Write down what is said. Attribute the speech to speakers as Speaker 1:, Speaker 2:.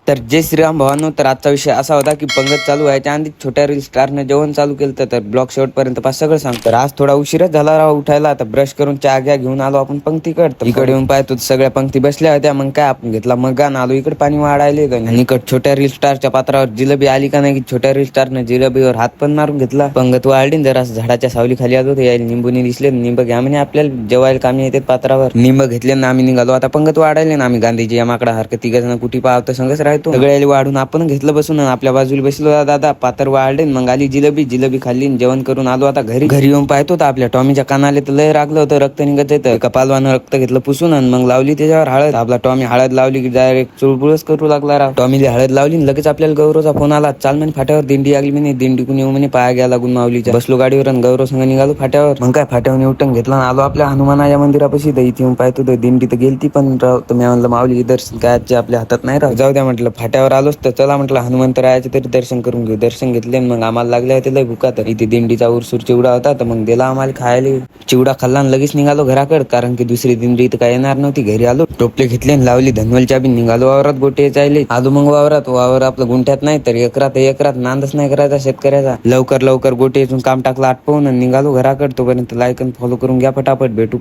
Speaker 1: तर जय श्रीराम भावांनो. तर आजचा विषय असा होता की पंगत चालू व्हायच्या आधी छोट्या रील स्टारने जेवण चालू केलं तर ब्लॉग शेवटपर्यंत पास सगळं सांग. तर आज थोडा उशीरच झाला राव उठायला. आता ब्रश करून चहा घ्या घेऊन आलो आपण पंक्तीकडे. इकडे येऊन पाहतो सगळ्या पंक्ती बसल्या होत्या. मग काय आपण घेतला मग्गा आलो इकडे पाणी वाढायले. आणि इकडे छोट्या रील स्टारच्या पात्रावर जिलेबी आली का नाही की छोट्या रील स्टारने जिलेबीवर हात पण मारून घेतला. पंगत वाढली जरा झाडाच्या सावली खाली आलो. यायला निंबूनी दिसले. निंब घ्या म्हणे आपल्याला जेवायला कामी येतात पात्रावर. निंब घेतले ना आम्ही निघालो. आता पंगत वाढायले ना आम्ही गांधीजी या माकडा हरकत तिघ जण कुठे पाहतो संगच राहतो. सगळ्याला वाढून आपण घेतलं बसून आपल्या बाजूला बसलो. दादा पात्र वाढले. मग आली जिलेबी खाल्ली जेवण करून आलो. आता घरी येऊन पाहतो तर आपल्या टॉमीच्या कानाले तर लय लागलं होतं. रक्त निघत येतं. कपालवानं रक्त घेतलं पुसून आणि मग लावली त्याच्यावर हळद. आपला टॉमी हळद लावली की डायरेक्ट चुळबुळच करू लागला राव. टॉमीला हळद लावली लगेच आपल्याला गौरवचा फोन आला. चाल म्हणे फाट्यावर दिंडी आली म्हणे. दिंडी कुणी येऊ म्हणे पाया घ्या लागून माऊलीच्या. बसलो गाडीवर आणि गौरव संग निघालो फाट्यावर. मग काय फाट्यावर उठून घेतला आलो आपल्या हनुमानाच्या मंदिरापाशी. तर इथे येऊन पाहतो तर दिंडी तर गेलती पण राव तर मी म्हणलं माऊली दर्शन काय आजचे आपल्या हातात नाही राव. जाऊ द्या म्हटलं फाट्यावर आलोच तर चला म्हटलं हनुमंतरायाचे तरी दर्शन करून घेऊ. दर्शन घेतले मग आम्हाला लागले होते लय भुका. तर इथे दिंडीचा उरसूर चिवडा होता तर मग दिला आम्हाला खायला. चिवडा खाल्ला आणि लगेच निघालो घराकडे. कारण की दुसरी दिंडी इथं काय येणार नव्हती. घरी आलो टोपले घेतले आणि लावली धनवलच्या बी निघालो वावरात गोटे चायले. आलो मग वावर आपलं गुंठ्यात नाही तर एकरात नांदच नाही करायचा शेतकऱ्याचा. लवकर गोटे काम टाकला आटपवून आणि निघालो घराकडे. तोपर्यंत लाईक आणि फॉलो करून घ्या पटापट. भेटू.